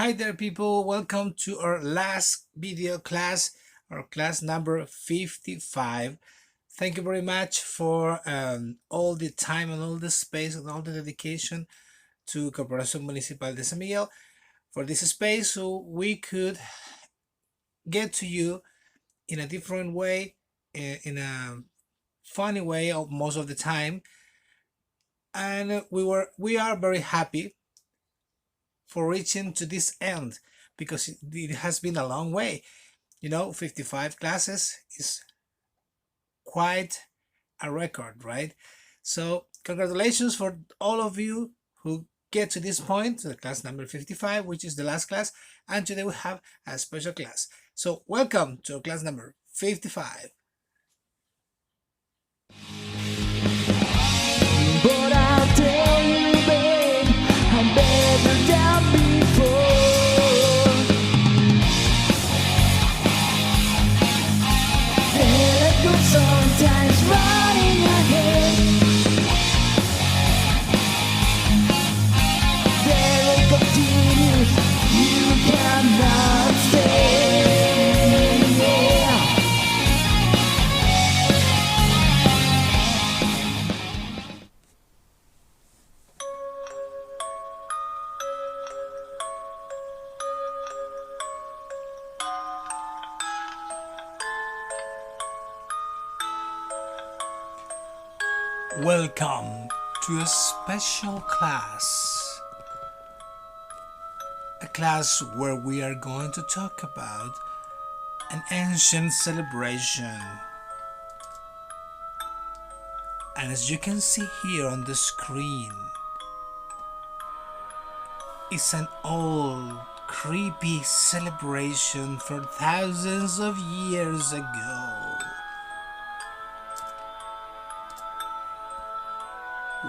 Hi there, people. Welcome to our last video class, our class number 55. Thank you very much for all the time and all the space and all the dedication to Corporación Municipal de San Miguel for this space so we could get to you in a different way, in a funny way of most of the time. And we are very happy for reaching to this end because it has been a long way. 55 classes is quite a record, right? So congratulations for all of you who get to this point, the class number 55, which is the last class. And today we have a special class. So welcome to class number 55. But I'll tell you, babe, I'm better than before. There are good sometimes running ahead. There will continue, you cannot stay. Welcome to a special class. A class where we are going to talk about an ancient celebration. And as you can see here on the screen, it's an old, creepy celebration from thousands of years ago.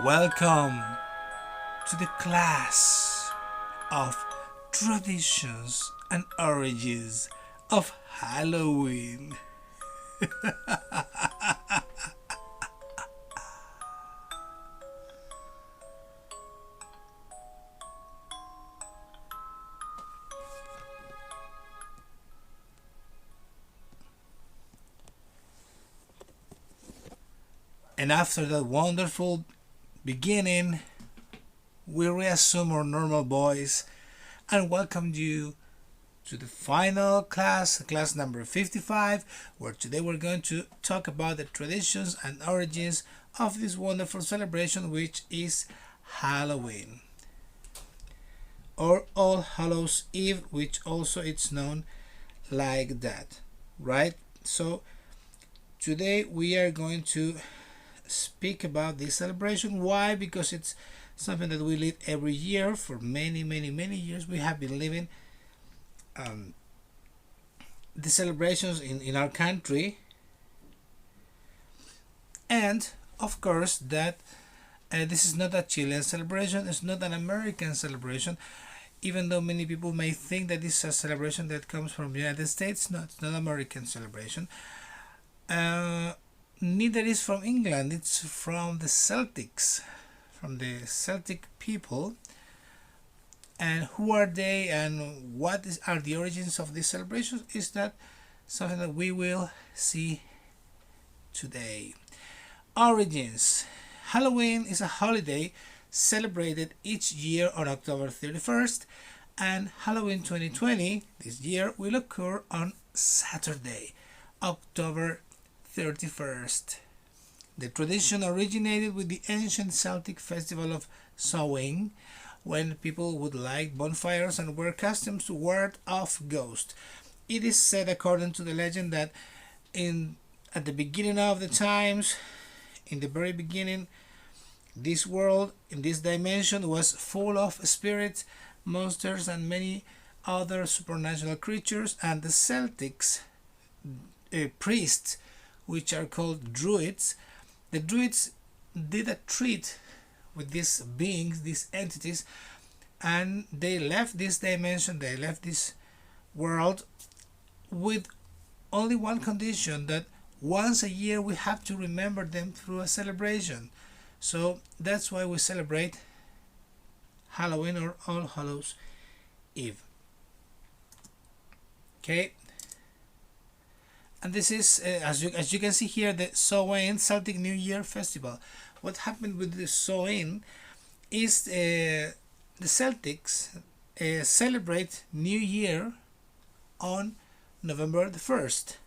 Welcome to the class of traditions and origins of Halloween. And after that wonderful beginning, we reassume our normal voice and welcome you to the final class, class number 55, where today we're going to talk about the traditions and origins of this wonderful celebration, which is Halloween, or All Hallows Eve, which also it's known like that, right? So today we are going to speak about this celebration. Why? Because it's something that we live every year for many years. We have been living the celebrations in our country, and of course that this is not a Chilean celebration, it's not an American celebration, even though many people may think that this is a celebration that comes from the United States. No, it's not an American celebration. Neither is from England, it's from the Celtics, from the Celtic people. And who are they and are the origins of this celebration? Is that something that we will see today. Origins. Halloween is a holiday celebrated each year on October 31st, and Halloween 2020 this year will occur on Saturday, October 31st. The tradition originated with the ancient Celtic festival of Samhain, when people would light bonfires and wear costumes to ward off ghosts. It is said, according to the legend, that at the beginning of the times, in the very beginning, this world, in this dimension, was full of spirits, monsters, and many other supernatural creatures, and the Celtics priests, which are called druids. The druids did a treat with these beings, these entities, and they left this dimension, they left this world with only one condition, that once a year we have to remember them through a celebration. So that's why we celebrate Halloween, or All Hallows Eve. Okay, and this is as you can see here, the Samhain Celtic New Year Festival. What happened with the Samhain is the Celtics celebrate New Year on November the 1st.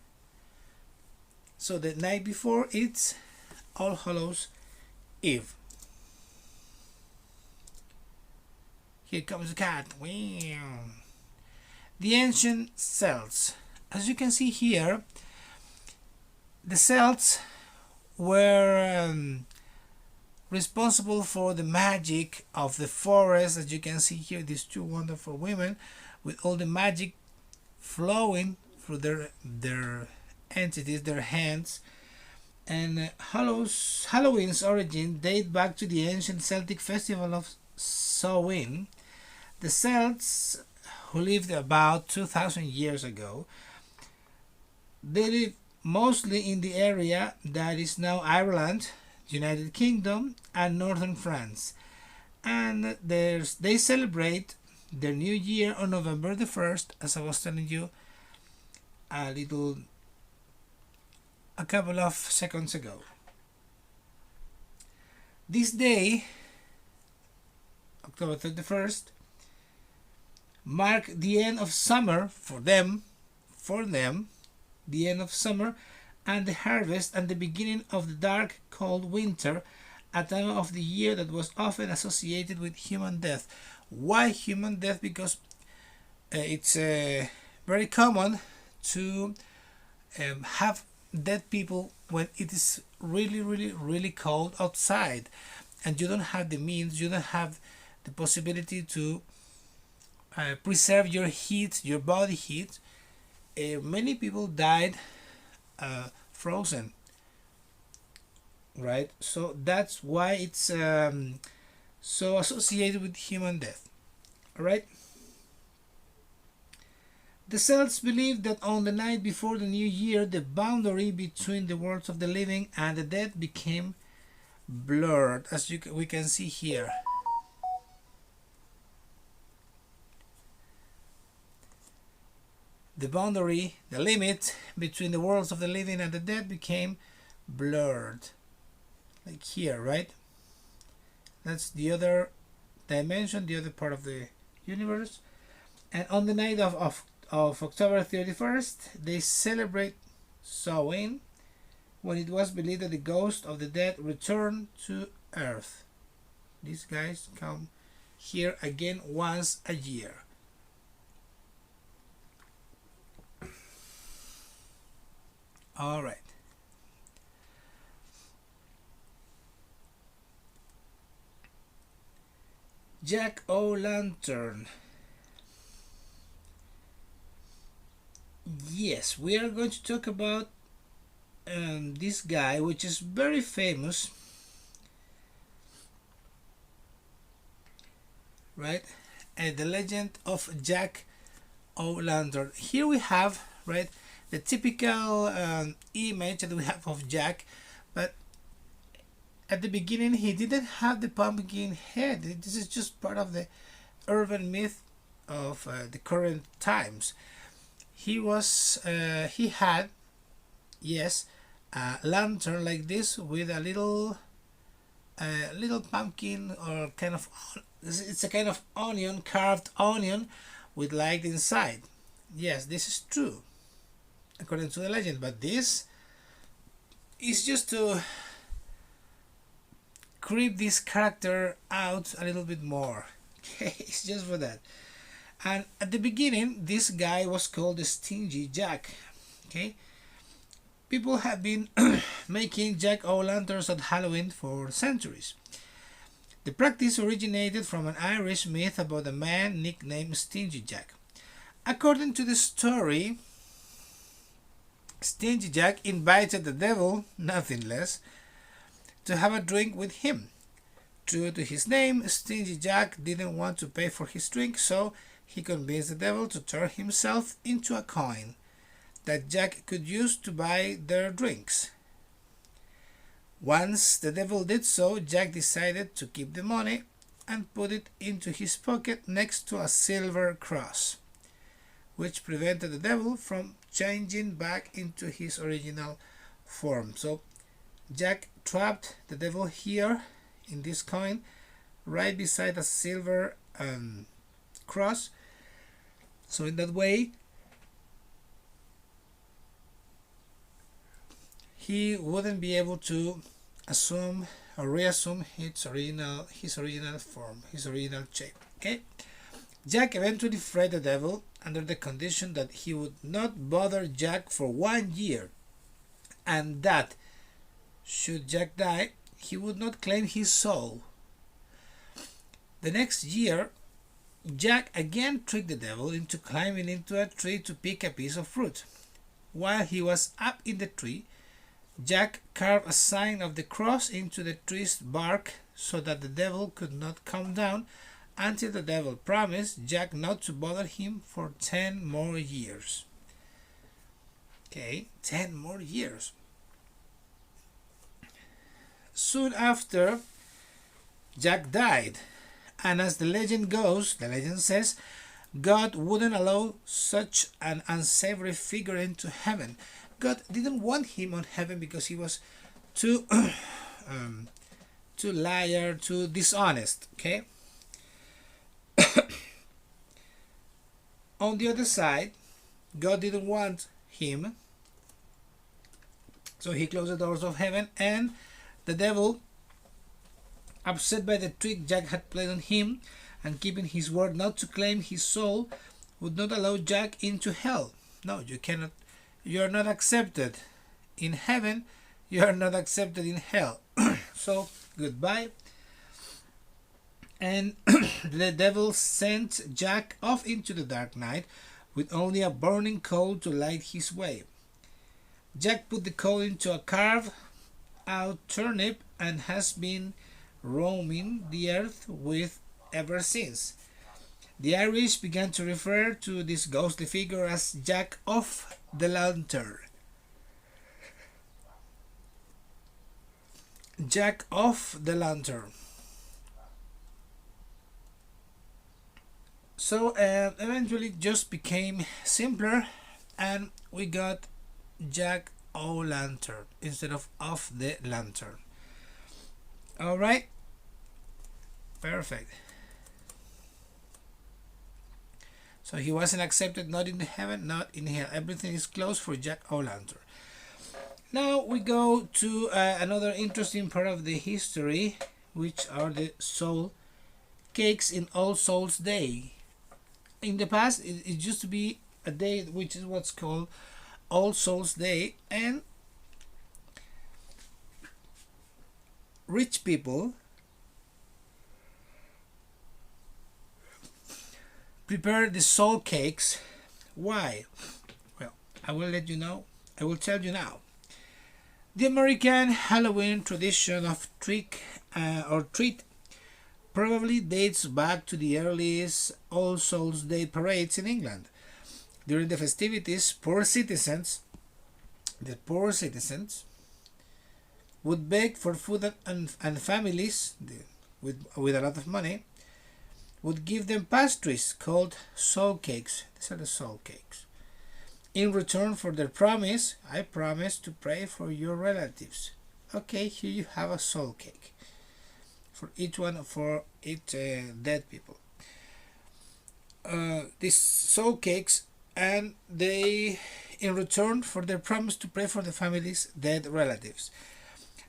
So the night before, it's All Hallows Eve. Here comes the cat. Wow. The ancient Celts. As you can see here, the Celts were responsible for the magic of the forest. As you can see here, these two wonderful women with all the magic flowing through their entities, their hands. And Halloween's origin date back to the ancient Celtic festival of Samhain. The Celts, who lived about 2,000 years ago, they lived mostly in the area that is now Ireland, United Kingdom, and northern France. And they celebrate their new year on November the 1st, as I was telling you a couple of seconds ago. This day, October 31st, mark the end of summer for them, the end of summer and the harvest, and the beginning of the dark, cold winter, a time of the year that was often associated with human death. Why human death? Because it's very common to have dead people when it is really, really, really cold outside, and you don't have the means, you don't have the possibility to preserve your heat, your body heat. Many people died frozen, right? So that's why it's so associated with human death. All right. The Celts believed that on the night before the new year, the boundary between the worlds of the living and the dead became blurred, as we can see here. The boundary, the limit between the worlds of the living and the dead became blurred. Like here, right? That's the other dimension, the other part of the universe. And on the night of October 31st, they celebrate Samhain, when it was believed that the ghost of the dead returned to Earth. These guys come here again once a year. All right. Jack-o'-lantern. Yes, we are going to talk about this guy, which is very famous, right? And the legend of Jack-o'-lantern. Here we have, right, the typical image that we have of Jack, but at the beginning he didn't have the pumpkin head. This is just part of the urban myth of the current times. He had, yes, a lantern like this with a little pumpkin, or kind of, it's a kind of onion, carved onion with light inside. Yes, this is true according to the legend, but this is just to creep this character out a little bit more. Okay, it's just for that. And at the beginning, this guy was called the Stingy Jack. Okay, people have been making Jack-o'-lanterns at Halloween for centuries. The practice originated from an Irish myth about a man nicknamed Stingy Jack. According to the story, Stingy Jack invited the devil, nothing less, to have a drink with him. True to his name, Stingy Jack didn't want to pay for his drink, so he convinced the devil to turn himself into a coin that Jack could use to buy their drinks. Once the devil did so, Jack decided to keep the money and put it into his pocket next to a silver cross. which prevented the devil from changing back into his original form. So Jack trapped the devil here in this coin, right beside a silver cross. So in that way, he wouldn't be able to assume or reassume his original form, his original shape. Okay. Jack eventually freed the devil under the condition that he would not bother Jack for 1 year, and that should Jack die, he would not claim his soul. The next year, Jack again tricked the devil into climbing into a tree to pick a piece of fruit. While he was up in the tree, Jack carved a sign of the cross into the tree's bark so that the devil could not come down until the devil promised Jack not to bother him for 10 more years. Okay, 10 more years. Soon after, Jack died, and as the legend goes, the legend says, God wouldn't allow such an unsavory figure into heaven. God didn't want him on heaven because he was too too liar, too dishonest. Okay. On the other side, God didn't want him, so he closed the doors of heaven, and the devil, upset by the trick Jack had played on him and keeping his word not to claim his soul, would not allow Jack into hell. No, you cannot. You are not accepted in heaven. You are not accepted in hell. So goodbye. And the devil sent Jack off into the dark night with only a burning coal to light his way. Jack put the coal into a carved out turnip and has been roaming the earth with ever since. The Irish began to refer to this ghostly figure as Jack of the Lantern. Jack of the Lantern. So eventually it just became simpler, and we got Jack O'Lantern instead of the Lantern. All right, perfect. So he wasn't accepted, not in heaven, not in hell. Everything is closed for Jack O'Lantern. Now we go to another interesting part of the history, which are the soul cakes in All Souls Day. In the past, it used to be a day which is what's called All Souls Day, and rich people prepare the soul cakes. Why? Well, I will let you know. I will tell you now. The American Halloween tradition of trick or treat probably dates back to the earliest All Souls Day parades in England. During the festivities, the poor citizens would beg for food, and families with a lot of money would give them pastries called soul cakes. These are the soul cakes. In return for their promise, I promise to pray for your relatives. Okay, here you have a soul cake for each dead people. These soul cakes, and they, in return for their promise to pray for the family's dead relatives.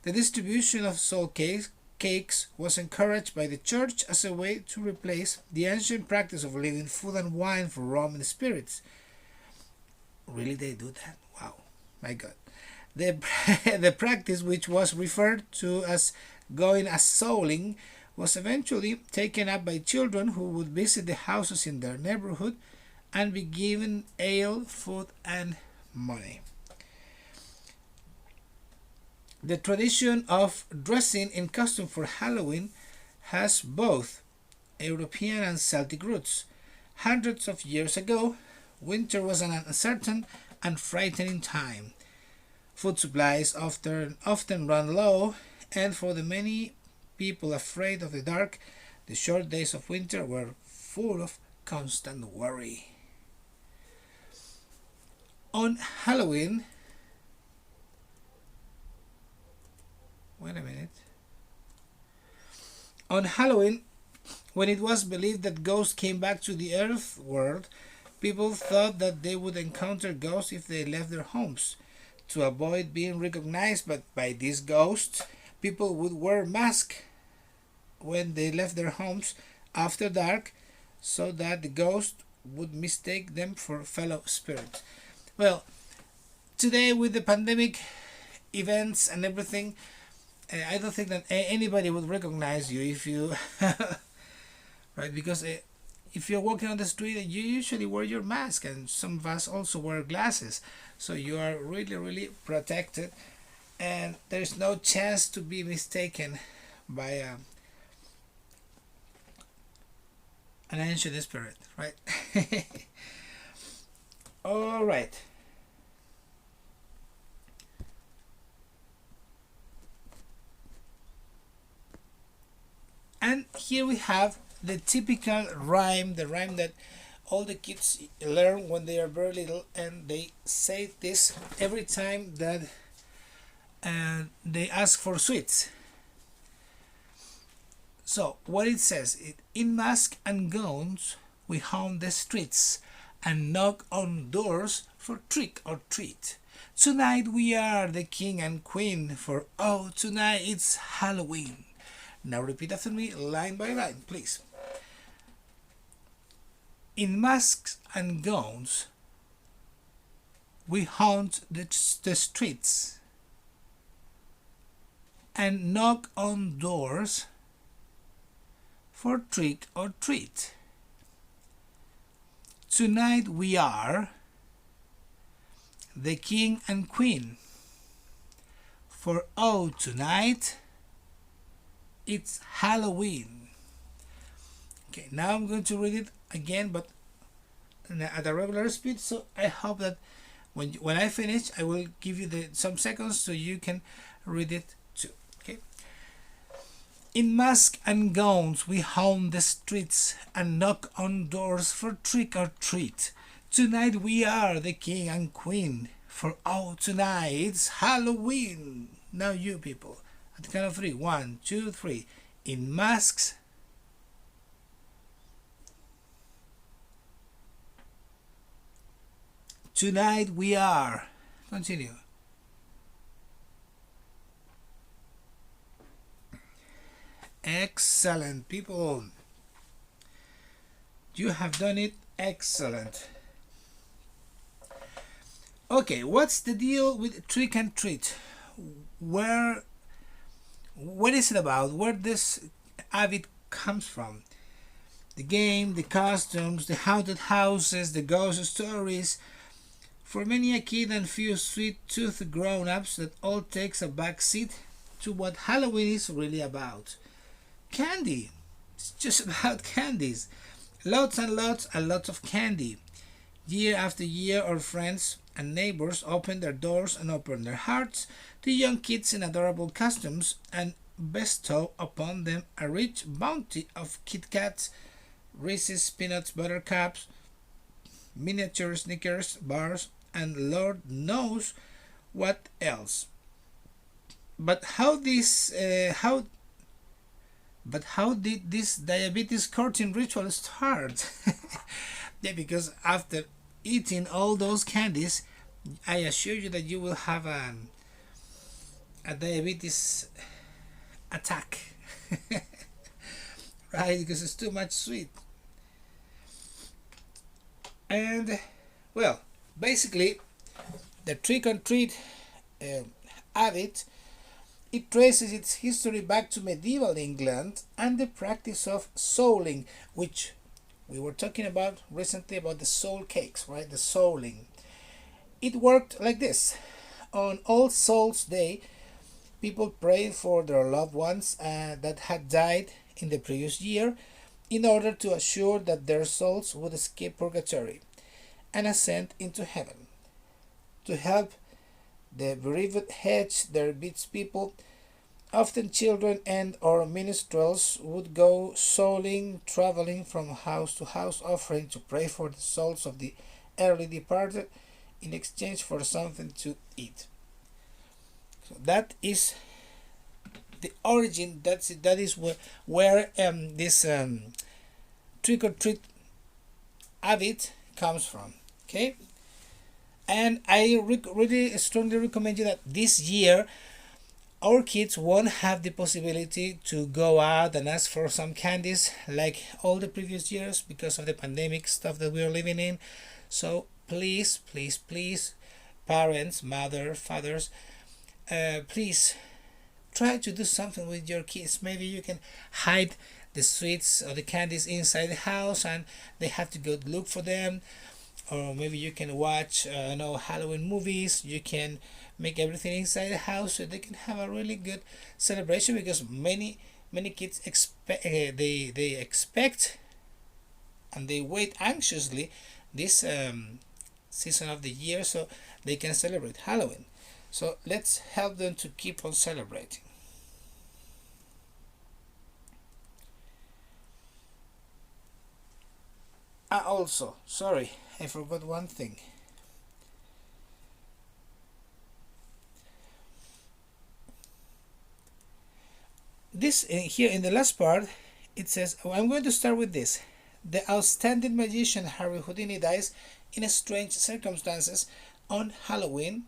The distribution of soul cakes was encouraged by the church as a way to replace the ancient practice of leaving food and wine for Roman spirits. Really, they do that? Wow, my God. The practice, which was referred to as going a souling, was eventually taken up by children who would visit the houses in their neighborhood and be given ale, food, and money. The tradition of dressing in costume for Halloween has both European and Celtic roots. Hundreds of years ago, winter was an uncertain and frightening time. Food supplies often run low, and for the many people afraid of the dark, the short days of winter were full of constant worry. On Halloween, wait a minute. On Halloween, when it was believed that ghosts came back to the earth world, people thought that they would encounter ghosts if they left their homes. To avoid being recognized by these ghosts, people would wear masks when they left their homes after dark so that the ghost would mistake them for fellow spirits. Well, today with the pandemic events and everything, I don't think that anybody would recognize you if you right, because if you're walking on the street, you usually wear your mask, and some of us also wear glasses, so you are really protected, and there's no chance to be mistaken by an ancient spirit, right? All right. And here we have the typical rhyme, the rhyme that all the kids learn when they are very little, and they say this every time that they ask for sweets. So what it says, in masks and gowns we haunt the streets and knock on doors for trick or treat. Tonight we are the king and queen, for oh, tonight it's Halloween. Now repeat after me, line by line, please. In masks and gowns we haunt the streets and knock on doors for trick or treat. Tonight we are the king and queen, for oh, tonight it's Halloween. Okay, now I'm going to read it again, but at a regular speed, so I hope that when I finish, I will give you some seconds so you can read it too. Okay. In masks and gowns we haunt the streets and knock on doors for trick or treat. Tonight we are the king and queen, for oh, tonight it's Halloween. Now you people, at the count of three. 1, 2, 3. In masks tonight we are. Continue. Excellent, people. You have done it excellent. Okay, what's the deal with trick and treat? What is it about? Where this habit comes from? The game, the costumes, the haunted houses, the ghost stories. For many a kid and few sweet-toothed grown-ups, that all takes a back seat to what Halloween is really about. Candy. It's just about candies. Lots and lots of candy. Year after year, our friends and neighbors open their doors and open their hearts to young kids in adorable costumes and bestow upon them a rich bounty of Kit Kats, Reese's Peanuts Buttercups, miniature Snickers bars, and Lord knows what else. But how did this diabetes courting ritual start? Yeah, because after eating all those candies, I assure you that you will have a diabetes attack. Right, because it's too much sweet. And well, basically the trick or treat habit, it traces its history back to medieval England and the practice of souling, which we were talking about recently, about the soul cakes, right? The souling. It worked like this. On All Souls Day, people prayed for their loved ones that had died in the previous year in order to assure that their souls would escape purgatory and ascend into heaven. To help the bereaved hedge their beats, people, often children and or minstrels, would go souling, traveling from house to house, offering to pray for the souls of the early departed in exchange for something to eat. So that is the origin. That is where this trick or treat habit comes from. Okay, and I really strongly recommend you that this year our kids won't have the possibility to go out and ask for some candies like all the previous years because of the pandemic stuff that we're living in. So please, please, please, parents, mothers, fathers, please try to do something with your kids. Maybe you can hide the sweets or the candies inside the house and they have to go look for them. Or maybe you can watch Halloween movies. You can make everything inside the house so they can have a really good celebration, because many kids expect they expect and they wait anxiously this season of the year so they can celebrate Halloween. So let's help them to keep on celebrating. Also, sorry, I forgot one thing. This here in the last part, it says, I'm going to start with this. The outstanding magician Harry Houdini dies in strange circumstances on Halloween.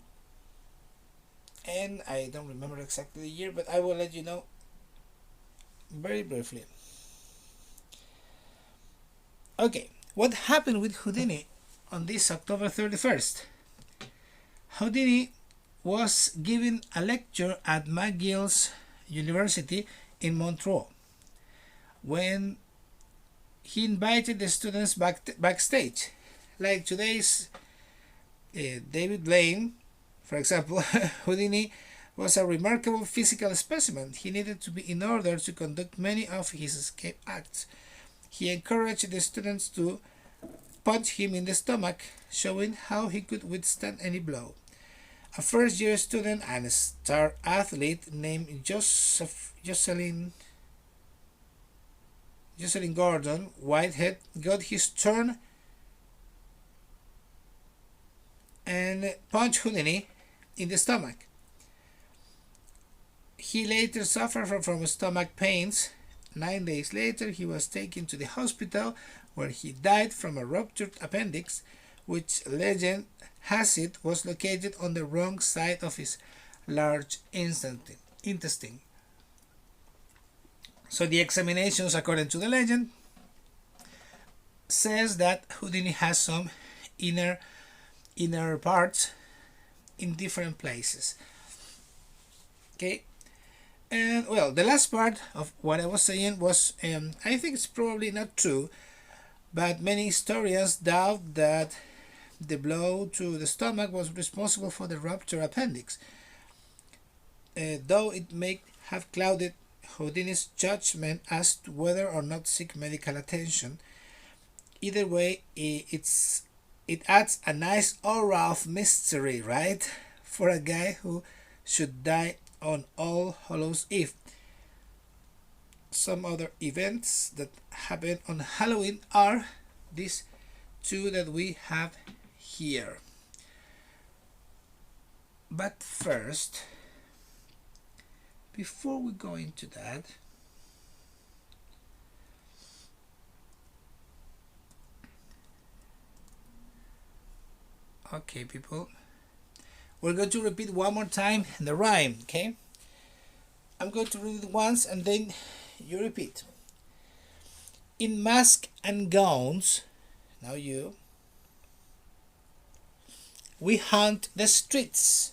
And I don't remember exactly the year, but I will let you know very briefly. Okay, what happened with Houdini on this October 31st? Houdini was giving a lecture at McGill's University in Montreal when he invited the students backstage. Like today's David Blaine, for example, Houdini was a remarkable physical specimen. He needed to be in order to conduct many of his escape acts. He encouraged the students to punch him in the stomach, showing how he could withstand any blow. A first-year student and a star athlete named Jocelyn Gordon Whitehead got his turn and punched Houdini in the stomach. He later suffered from stomach pains. 9 days later, he was taken to the hospital where he died from a ruptured appendix, which legend has it was located on the wrong side of his large intestine. So the examinations, according to the legend, says that Houdini has some inner parts in different places. Okay, and well, the last part of what I was saying was, I think it's probably not true, but many historians doubt that the blow to the stomach was responsible for the ruptured appendix, though it may have clouded Houdini's judgment as to whether or not seek medical attention. Either way, it adds a nice aura of mystery, right, for a guy who should die on All Hallows Eve. Some other events that happen on Halloween are these two that we have here. But first, before we go into that, okay, people, we're going to repeat one more time the rhyme, okay? I'm going to read it once and then you repeat. In masks and gowns, now you, we haunt the streets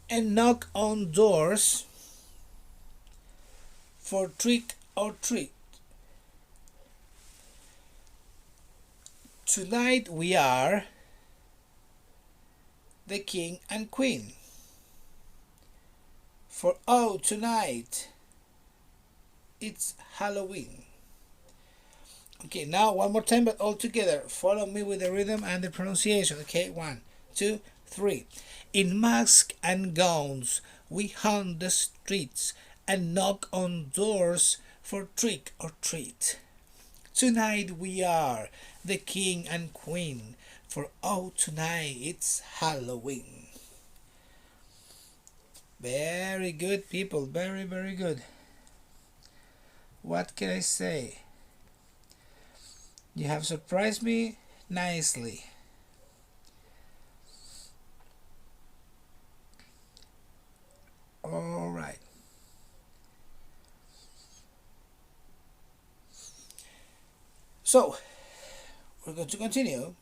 and knock on doors for trick or treat. Tonight we are the king and queen. For oh, tonight it's Halloween. Okay, now one more time, but all together. Follow me with the rhythm and the pronunciation. Okay, 1, 2, 3. In masks and gowns, we haunt the streets and knock on doors for trick or treat. Tonight we are the king and queen, for oh, tonight it's Halloween. Very good, people, very, very good. What can I say? You have surprised me nicely. All right. So, we're going to continue.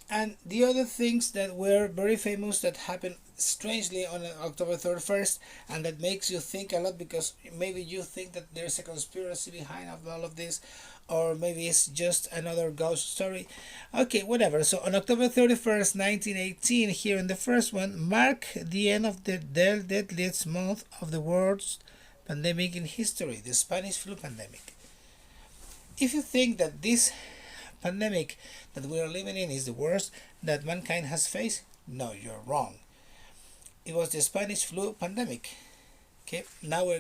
And the other things that were very famous that happened strangely on October 31st, and that makes you think a lot, because maybe you think that there's a conspiracy behind all of this, or maybe it's just another ghost story. Okay, whatever. So on October 31st, 1918, here in the first one, mark the end of the deadliest month of the world's pandemic in history, the Spanish flu pandemic. If you think that this pandemic that we are living in is the worst that mankind has faced, no, you're wrong. It was the Spanish flu pandemic. Okay, now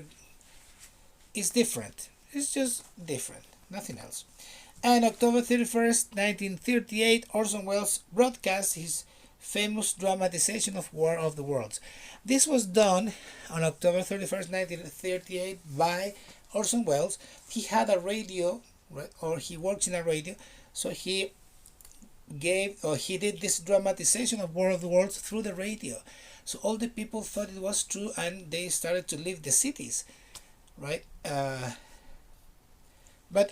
it's different. It's just different, nothing else. And October 31st, 1938, Orson Welles broadcast his famous dramatization of War of the Worlds. This was done on October 31st, 1938 by Orson Welles. He had a radio, right, or he works in a radio, so he did this dramatization of War of the Worlds through the radio. So all the people thought it was true, and they started to leave the cities, right? But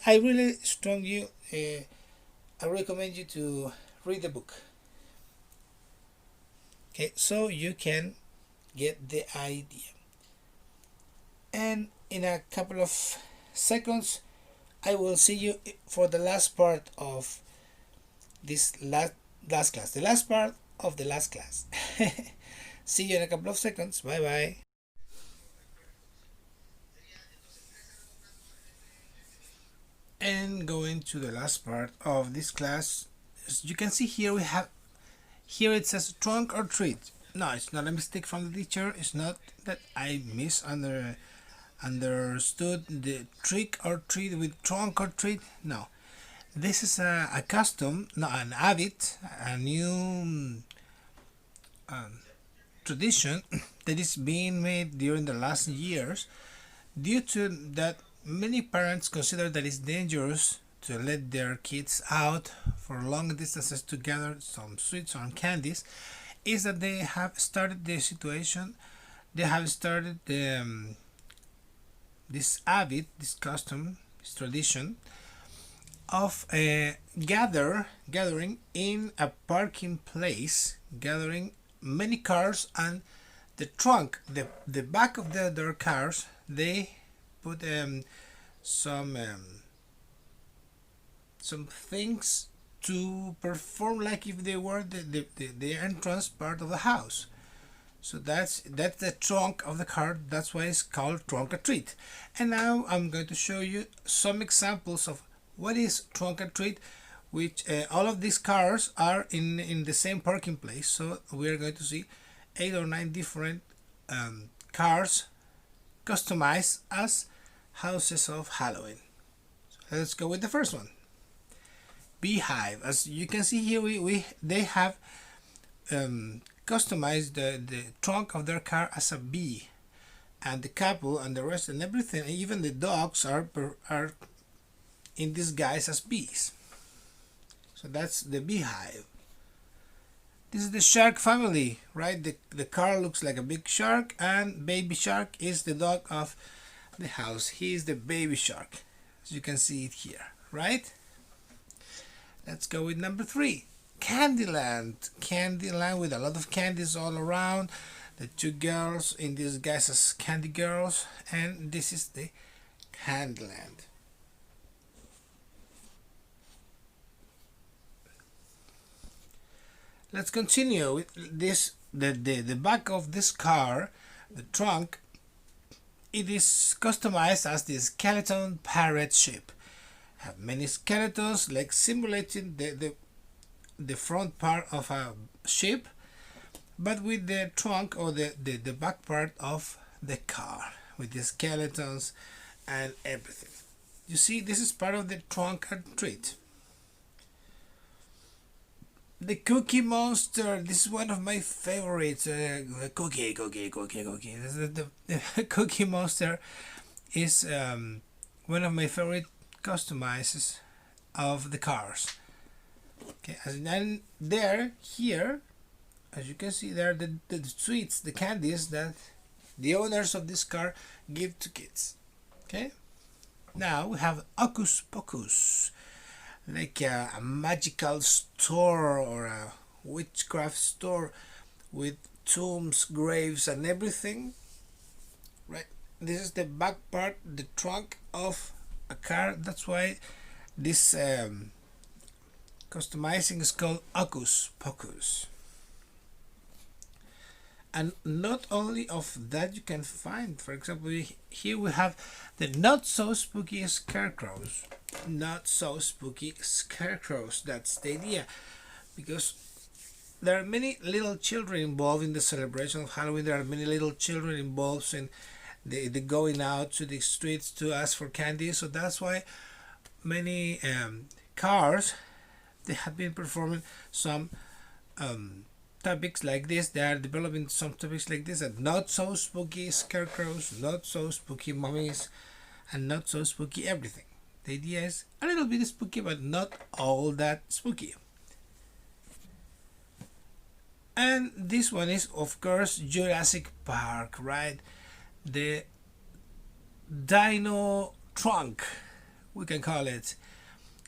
I really I recommend you to read the book. Okay, so you can get the idea. And in a couple of seconds, I will see you for the last part of this last class. The last part of the last class. See you in a couple of seconds. Bye bye. And going to the last part of this class, as you can see here, here it says trunk or treat. No, it's not a mistake from the teacher. It's not that I understood the trick or treat with trunk or treat. No, this is a custom, no, an habit, a new tradition that is being made during the last years, due to that many parents consider that it's dangerous to let their kids out for long distances to gather some sweets or candies. Is that they have started the situation, they have started this habit, this custom, this tradition of gathering in a parking place, gathering many cars, and the trunk, the back of their cars, they put some things to perform like if they were the entrance part of the house. So that's the trunk of the car. That's why it's called trunk or treat. And now I'm going to show you some examples of what is trunk or treat, which all of these cars are in the same parking place. So we're going to see 8 or 9 different cars customized as houses of Halloween. So let's go with the first one. Beehive. As you can see here, they have customized the trunk of their car as a bee, and the couple and the rest and everything, even the dogs are in disguise as bees. So that's the beehive. This is the shark family, right? The car looks like a big shark, and baby shark is the dog of the house. He is the baby shark, as you can see it here, right? Let's go with number 3. Candyland. Candyland with a lot of candies all around. The 2 girls in disguise as candy girls, and this is the Candyland. Let's continue with this. The back of this car, the trunk, it is customized as the skeleton pirate ship. Have many skeletons, like simulating the front part of a ship, but with the trunk or the back part of the car, with the skeletons and everything. You see, this is part of the trunk or treat. The Cookie Monster. This is one of my favorites. Cookie. This is the Cookie Monster is one of my favorite customizes of the cars. Okay, and there, here, as you can see, there are the sweets, the candies that the owners of this car give to kids. Okay, now we have Hocus Pocus, like a magical store or a witchcraft store with tombs, graves, and everything. Right, this is the back part, the trunk of a car. That's why this customizing is called Hocus Pocus. And not only of that, you can find, for example, here we have the not so spooky scarecrows. Not so spooky scarecrows. That's the idea, because there are many little children involved in the celebration of Halloween. There are many little children involved in the going out to the streets to ask for candy. So that's why many cars, they have been performing some topics like this. They are developing some topics like this, that not so spooky scarecrows, not so spooky mummies, and not so spooky everything. The idea is a little bit spooky, but not all that spooky. And this one is, of course, Jurassic Park, right? The Dino Trunk, we can call it,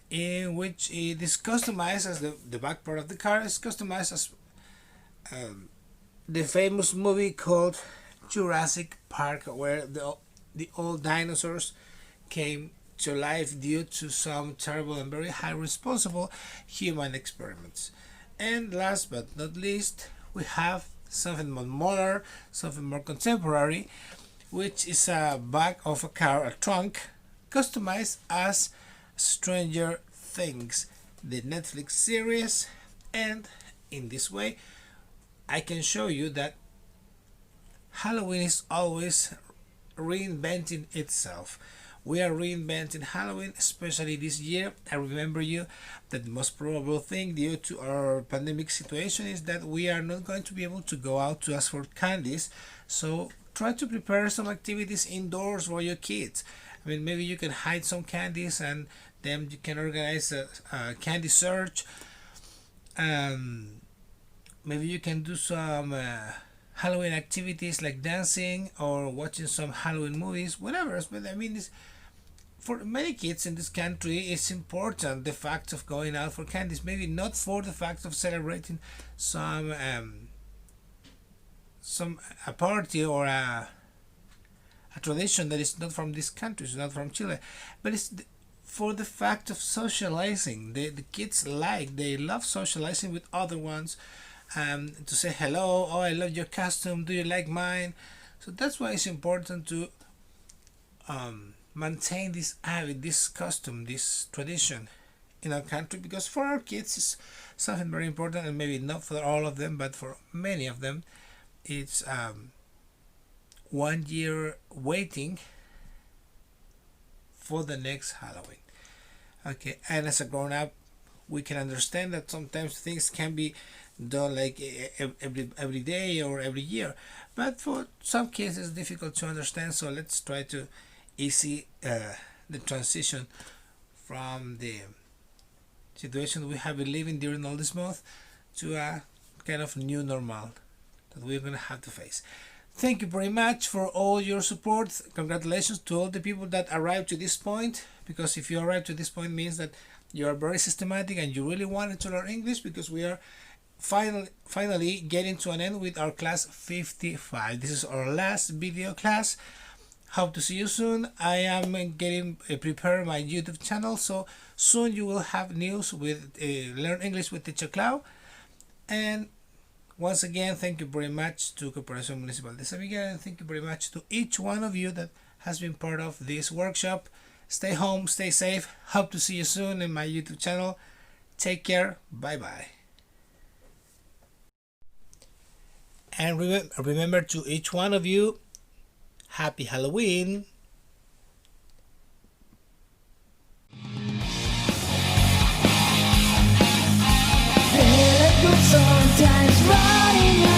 in which it is customized as the back part of the car is customized as the famous movie called Jurassic Park, where the old dinosaurs came to life due to some terrible and very high responsible human experiments. And last but not least, we have something more modern, something more contemporary, which is a back of a car, a trunk, customized as Stranger Things, the Netflix series. And in this way, I can show you that Halloween is always reinventing itself. We are reinventing Halloween, especially this year. I remember you that the most probable thing due to our pandemic situation is that we are not going to be able to go out to ask for candies. So try to prepare some activities indoors for your kids. I mean, maybe you can hide some candies and then you can organize a candy search. Maybe you can do some Halloween activities like dancing or watching some Halloween movies, whatever. But I mean, for many kids in this country, it's important the fact of going out for candies. Maybe not for the fact of celebrating some a party or a tradition that is not from this country, it's not from Chile, but it's for the fact of socializing. The kids they love socializing with other ones. To say hello, oh, I love your costume, do you like mine? So that's why it's important to maintain this habit, this custom, this tradition in our country, because for our kids it's something very important, and maybe not for all of them, but for many of them it's 1 year waiting for the next Halloween. Okay, and as a grown-up, we can understand that sometimes things can be done like every day or every year, but for some kids it's difficult to understand. So let's try to easy the transition from the situation we have been living during all this month to a kind of new normal that we're going to have to face. Thank you very much for all your support. Congratulations to all the people that arrived to this point, because if you arrived to this point means that you are very systematic and you really wanted to learn English, because we are finally getting to an end with our class 55. This is our last video class. Hope to see you soon. I am getting prepare my YouTube channel, so soon you will have news with Learn English with Teacher Clau. And once again, thank you very much to Corporación Municipal de San Miguel, and thank you very much to each one of you that has been part of this workshop. Stay home, stay safe. Hope to see you soon in my YouTube channel. Take care. Bye bye. And remember to each one of you, Happy Halloween. sometimes running